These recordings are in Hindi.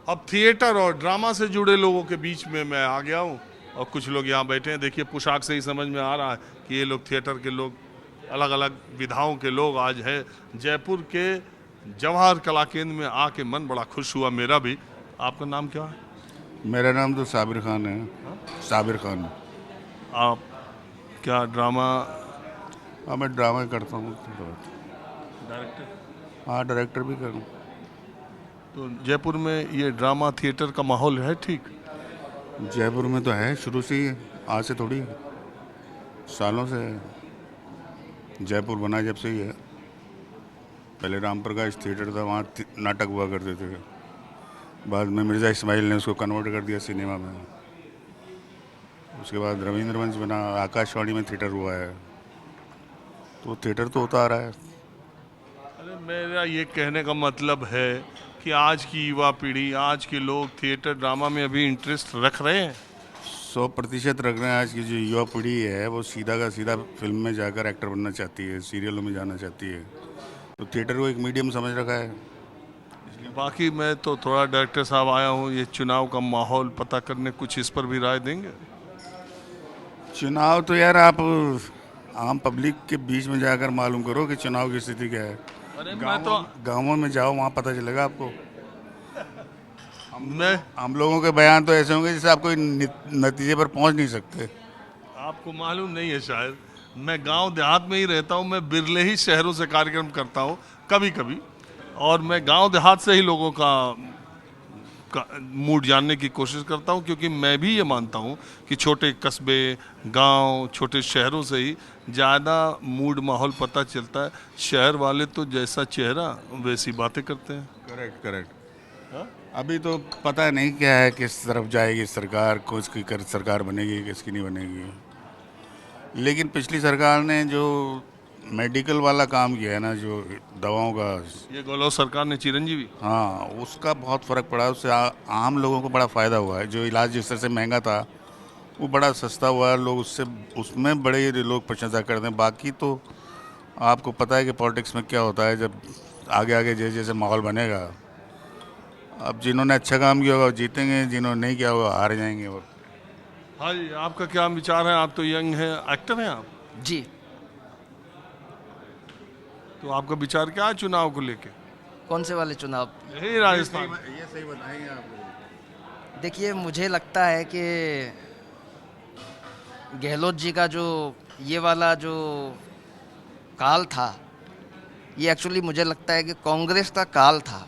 अब थिएटर और ड्रामा से जुड़े लोगों के बीच में मैं आ गया हूँ और कुछ लोग यहाँ बैठे हैं। देखिए पोशाक से ही समझ में आ रहा है कि ये लोग थिएटर के लोग, अलग अलग विधाओं के लोग आज हैं। जयपुर के जवाहर कला केंद्र में आके मन बड़ा खुश हुआ मेरा भी। आपका नाम क्या है? मेरा नाम तो साबिर खान है। साबिर खान। आप क्या ड्रामा हाँ, मैं ड्रामा करता हूँ थोड़ा बहुत। डायरेक्टर? हाँ, डायरेक्टर भी करूँ। तो जयपुर में ये ड्रामा थिएटर का माहौल है ठीक? जयपुर में तो है शुरू से ही, आज से थोड़ी, सालों से है। जयपुर बना जब से ही है। पहले राम प्रकाश थिएटर था, वहाँ नाटक हुआ करते थे। बाद में मिर्ज़ा इस्माइल ने उसको कन्वर्ट कर दिया सिनेमा में। उसके बाद रविंद्र मंच बना, आकाशवाणी में थिएटर हुआ है। तो थिएटर तो होता आ रहा है। अरे मेरा ये कहने का मतलब है कि आज की युवा पीढ़ी, आज के लोग थिएटर ड्रामा में अभी इंटरेस्ट रख रहे हैं। 100% रख रहे हैं। आज की जो युवा पीढ़ी है वो सीधा का सीधा फिल्म में जाकर एक्टर बनना चाहती है, सीरियलों में जाना चाहती है। तो थिएटर को एक मीडियम समझ रखा है। बाकी मैं तो थोड़ा डायरेक्टर साहब आया हूँ ये चुनाव का माहौल पता करने, कुछ इस पर भी राय देंगे? चुनाव तो यार आप आम पब्लिक के बीच में जाकर मालूम करो कि चुनाव की स्थिति क्या है। अरे मैं तो गाँवों में जाओ, वहाँ पता चलेगा आपको। मैं हम लोगों के बयान तो ऐसे होंगे जैसे आप कोई नतीजे पर पहुँच नहीं सकते। आपको मालूम नहीं है शायद, मैं गांव देहात में ही रहता हूँ। मैं बिरले ही शहरों से कार्यक्रम करता हूँ कभी कभी, और मैं गांव देहात से ही लोगों का मूड जानने की कोशिश करता हूँ, क्योंकि मैं भी ये मानता हूँ कि छोटे कस्बे, गांव, छोटे शहरों से ही ज़्यादा मूड माहौल पता चलता है। शहर वाले तो जैसा चेहरा वैसी बातें करते हैं। Correct, correct. अभी तो पता नहीं क्या है, किस तरफ जाएगी सरकार, किसकी सरकार बनेगी, किसकी नहीं बनेगी। लेकिन पिछली सरकार ने जो मेडिकल वाला काम किया है ना, जो दवाओं का, ये गौलव सरकार ने चिरंजीवी। हाँ, उसका बहुत फ़र्क पड़ा। उससे आम लोगों को बड़ा फ़ायदा हुआ है। जो इलाज जिस तरह से महंगा था वो बड़ा सस्ता हुआ है। लोग उससे, उसमें बड़े लोग प्रशंसा करते हैं। बाकी तो आपको पता है कि पॉलिटिक्स में क्या होता है, जब आगे आगे जैसे जैसे माहौल बनेगा, अब जिन्होंने अच्छा काम किया होगा वो जीतेंगे, जिन्होंने नहीं किया होगा हार जाएंगे। और हाँ जी, आपका क्या विचार है? आप तो यंग हैं, एक्टर हैं आप, जी। तो आपका विचार क्या है चुनाव को लेके? कौन से वाले चुनाव? यही राजस्थान। ये सही बताएंगे आप। देखिए, मुझे लगता है कि गहलोत जी का जो ये वाला जो काल था, ये एक्चुअली मुझे लगता है कि कांग्रेस का काल था।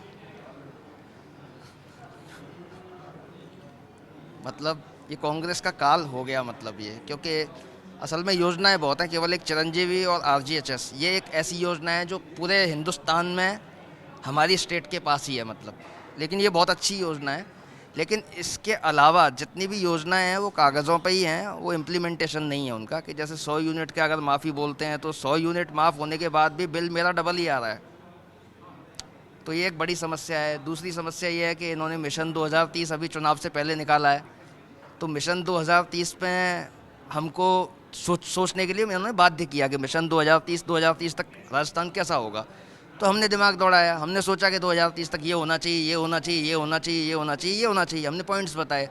मतलब ये कांग्रेस का काल हो गया, मतलब ये, क्योंकि असल में योजनाएं बहुत हैं। केवल एक चिरंजीवी और आरजीएचएस, ये एक ऐसी योजना है जो पूरे हिंदुस्तान में हमारी स्टेट के पास ही है, मतलब। लेकिन ये बहुत अच्छी योजना है। लेकिन इसके अलावा जितनी भी योजनाएं हैं वो कागज़ों पे ही हैं, वो इम्प्लीमेंटेशन नहीं है उनका। कि जैसे 100 यूनिट के अगर माफ़ी बोलते हैं तो 100 यूनिट माफ़ होने के बाद भी बिल मेरा डबल ही आ रहा है। तो ये एक बड़ी समस्या है। दूसरी समस्या ये है कि इन्होंने मिशन 2030 अभी चुनाव से पहले निकाला है। तो मिशन 2030 में हमको सोचने के लिए इन्होंने बाध्य किया कि मिशन 2030 तक राजस्थान कैसा होगा। तो हमने दिमाग दौड़ाया, हमने सोचा कि 2030 तक ये होना चाहिए, ये होना चाहिए, ये होना चाहिए, ये होना चाहिए, ये होना चाहिए। हमने पॉइंट्स बताए।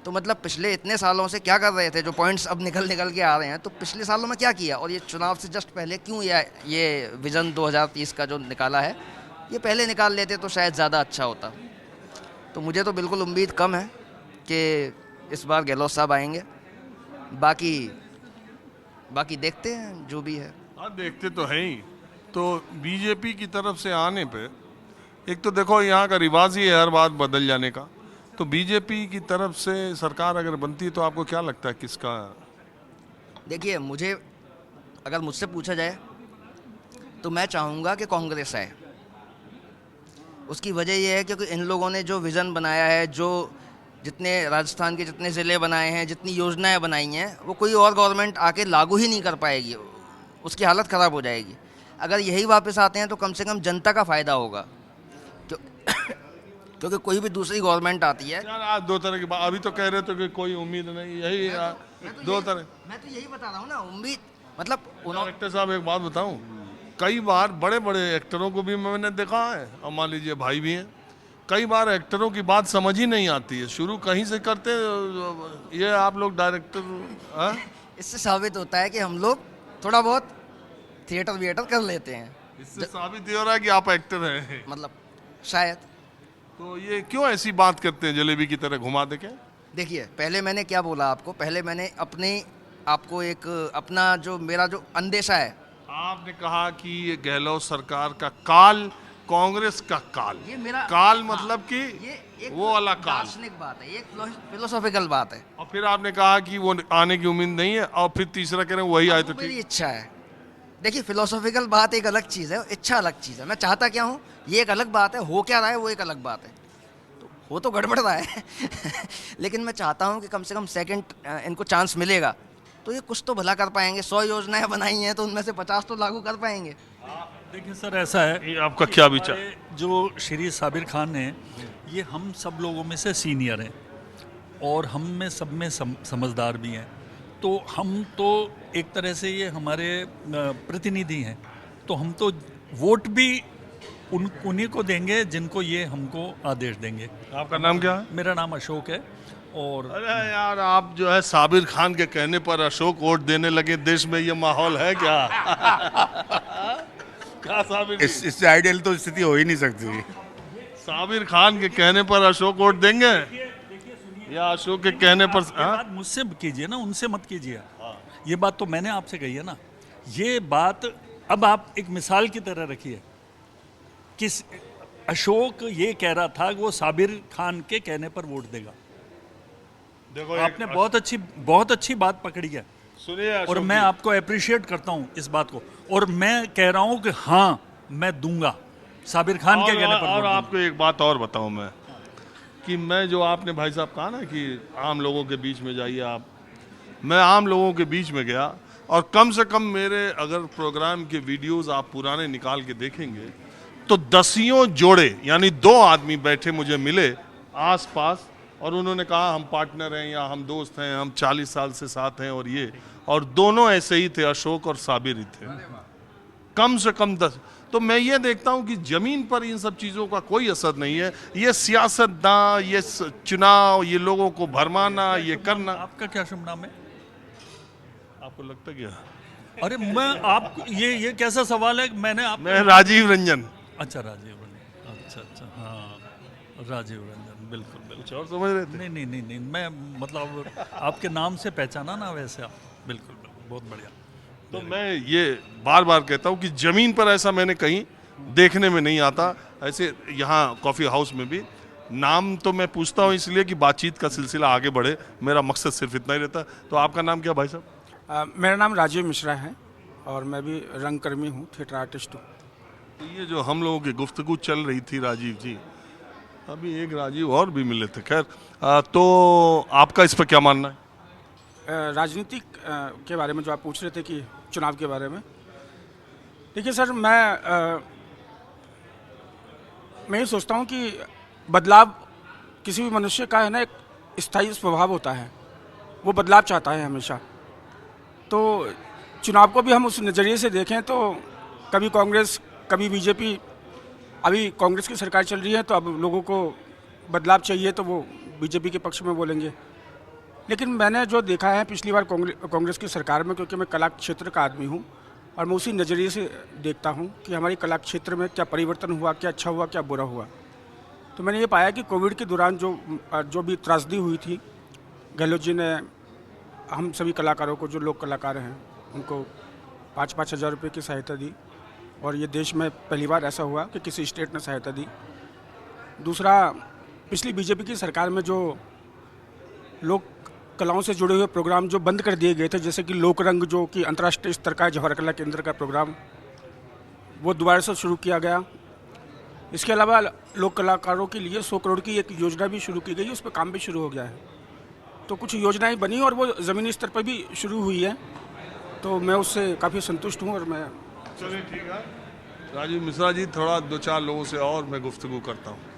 तो मतलब पिछले इतने सालों से क्या कर रहे थे, जो पॉइंट्स अब निकल निकल के आ रहे हैं, तो पिछले सालों में क्या किया, और ये चुनाव से जस्ट पहले क्यों ये विज़न 2030 का जो निकाला है, ये पहले निकाल लेते तो शायद ज़्यादा अच्छा होता। तो मुझे तो बिल्कुल उम्मीद कम है कि इस बार गहलोत साहब आएंगे। बाकी बाकी देखते हैं जो भी है। हाँ, देखते तो हैं ही। तो बीजेपी की तरफ से आने पे, एक तो देखो यहाँ का रिवाज ही है हर बात बदल जाने का। तो बीजेपी की तरफ से सरकार अगर बनती है तो आपको क्या लगता है किसका? देखिए, मुझे अगर मुझसे पूछा जाए तो मैं चाहूँगा कि कांग्रेस आए। उसकी वजह यह है क्योंकि इन लोगों ने जो विज़न बनाया है, जो जितने राजस्थान के जितने ज़िले बनाए हैं, जितनी योजनाएं बनाई हैं, वो कोई और गवर्नमेंट आके लागू ही नहीं कर पाएगी। उसकी हालत ख़राब हो जाएगी। अगर यही वापस आते हैं तो कम से कम जनता का फ़ायदा होगा। क्यों क्योंकि कोई भी दूसरी गवर्नमेंट आती है। यार आप दो तरह की बात अभी तो कह रहे थे कि कोई उम्मीद नहीं, यही दो तरह। मैं तो यही बता रहा हूँ ना, उम्मीद मतलब उन्होंने। डायरेक्टर साहब एक बात बताऊं, कई बार बड़े बड़े एक्टरों को भी मैंने देखा है, और मान लीजिए भाई भी हैं, कई बार एक्टरों की बात समझ ही नहीं आती है, शुरू कहीं से करते ये आप लोग डायरेक्टर। हाँ? इससे साबित होता है कि हम लोग थोड़ा बहुत थिएटर विएटर कर लेते हैं, इससे साबित ये हो रहा है कि आप एक्टर हैं। मतलब शायद। तो ये क्यों ऐसी बात करते हैं जलेबी की तरह घुमा दे के? देखिए, पहले मैंने क्या बोला आपको, पहले मैंने आपको एक अपना जो मेरा जो अंदेशा है, आपने कहा कि ये गहलोत सरकार का काल कांग्रेस का काल, ये मेरा काल मतलब कि ये एक वो वाला काल, दार्शनिक बात है, ये एक फिलोसॉफिकल बात है। और फिर आपने कहा कि वो आने की उम्मीद नहीं है, और फिर तीसरा कह रहे हैं वही आए तो वो मेरी ठीक। इच्छा है। देखिए, फिलोसॉफिकल बात एक अलग चीज़ है, इच्छा अलग चीज़ है। मैं चाहता क्या हूँ ये एक अलग बात है, हो क्या रहा है वो एक अलग बात है। तो हो तो गड़बड़ रहा है लेकिन मैं चाहता हूँ कि कम से कम सेकंड इनको चांस मिलेगा तो ये कुछ तो भला कर पाएंगे। 100 योजनाएं बनाई हैं तो उनमें से 50 तो लागू कर पाएंगे। देखिए सर, ऐसा है, ये आपका क्या विचार? हमारे जो श्री साबिर खान हैं, ये हम सब लोगों में से सीनियर हैं और हम में सब में समझदार भी हैं। तो हम तो एक तरह से ये हमारे प्रतिनिधि हैं, तो हम तो वोट भी उन्हीं को देंगे जिनको ये हमको आदेश देंगे। आपका नाम क्या है? मेरा नाम अशोक है। और अरे यार, आप जो है साबिर खान के कहने पर अशोक वोट देने लगे, देश में ये माहौल है क्या? क्या साबिर जी? इससे आइडियल तो स्थिति हो ही नहीं सकती। साबिर खान के कहने पर अशोक वोट देंगे या अशोक के कहने पर? ये बात मुझसे कीजिए ना, उनसे मत कीजिए। ये बात तो मैंने आपसे कही है ना। ये बात अब आप एक मिसाल की तरह रखिए कि अशोक ये कह रहा था कि वो साबिर खान के कहने पर वोट देगा। देखो, आपने बहुत अच्छी बात पकड़ी है सुनिए और मैं आपको अप्रिशिएट करता हूँ इस बात को। और मैं कह रहा हूँ कि हाँ, मैं दूंगा साबिर खान के कहने पर वोट और दूंगा। आपको एक बात और बताऊं मैं, कि मैं जो आपने भाई साहब कहा ना कि आम लोगों के बीच में जाइए आप, मैं आम लोगों के बीच में गया और कम से कम मेरे अगर प्रोग्राम के वीडियोस आप पुराने निकाल के देखेंगे तो दसियों जोड़े यानी 2 आदमी बैठे मुझे मिले आसपास और उन्होंने कहा हम पार्टनर हैं या हम दोस्त हैं, हम 40 साल से साथ हैं, और दोनों ऐसे ही थे, अशोक और साबिर ही थे, कम से कम 10। तो मैं ये देखता हूं कि जमीन पर इन सब चीजों का कोई असर नहीं है। ये सियासतदान, ये चुनाव, ये लोगों को भरमाना, ये करना। आपका क्या शुभ नाम है? आपको लगता क्या? अरे मैं आप ये कैसा सवाल है? मैं राजीव रंजन। अच्छा, राजीव रंजन। अच्छा, हाँ, राजीव रंजन, बिल्कुल। कुछ और समझ रहे थे? नहीं, मैं मतलब आपके नाम से पहचाना ना वैसे आप। बिल्कुल, बहुत बढ़िया। तो मैं ये बार बार कहता हूँ कि जमीन पर ऐसा मैंने कहीं देखने में नहीं आता। ऐसे यहाँ कॉफ़ी हाउस में भी नाम तो मैं पूछता हूँ इसलिए कि बातचीत का सिलसिला आगे बढ़े, मेरा मकसद सिर्फ इतना ही रहता है। तो आपका नाम क्या भाई साहब? मेरा नाम राजीव मिश्रा है और मैं भी रंगकर्मी हूँ, थिएटर आर्टिस्ट हूँ। तो ये जो हम लोगों की गुफ्तगू चल रही थी राजीव जी, अभी एक राजीव और भी मिले थे, खैर, तो आपका इस पर क्या मानना है? राजनीति के बारे में जो आप पूछ रहे थे कि चुनाव के बारे में, देखिए सर, मैं ये सोचता हूँ कि बदलाव किसी भी मनुष्य का है ना, एक स्थायी स्वभाव होता है, वो बदलाव चाहता है हमेशा। तो चुनाव को भी हम उस नज़रिए से देखें तो कभी कांग्रेस, कभी बीजेपी, अभी कांग्रेस की सरकार चल रही है तो अब लोगों को बदलाव चाहिए तो वो बीजेपी के पक्ष में बोलेंगे। लेकिन मैंने जो देखा है पिछली बार कांग्रेस की सरकार में, क्योंकि मैं कला क्षेत्र का आदमी हूँ और मैं उसी नज़रिए से देखता हूँ कि हमारी कला क्षेत्र में क्या परिवर्तन हुआ, क्या अच्छा हुआ, क्या बुरा हुआ। तो मैंने ये पाया कि कोविड के दौरान जो भी त्रासदी हुई थी, गहलोत जी ने हम सभी कलाकारों को, जो लोक कलाकार हैं, उनको 5-5 हज़ार रुपये की सहायता दी और ये देश में पहली बार ऐसा हुआ कि किसी स्टेट ने सहायता दी। दूसरा, पिछली बीजेपी की सरकार में जो लोक कलाओं से जुड़े हुए प्रोग्राम जो बंद कर दिए गए थे, जैसे कि लोक रंग, जो कि अंतर्राष्ट्रीय स्तर का जवाहर कला केंद्र का प्रोग्राम, वो दोबारा से शुरू किया गया। इसके अलावा लोक कलाकारों के लिए 100 करोड़ की एक योजना भी शुरू की गई, उस पर काम भी शुरू हो गया है। तो कुछ योजनाएं बनी और वो ज़मीनी स्तर पर भी शुरू हुई है, तो मैं उससे काफ़ी संतुष्ट हूँ। और मैं चलिए ठीक है राजीव मिश्रा जी, थोड़ा 2-4 लोगों से और मैं गुफ्तगू करता हूँ।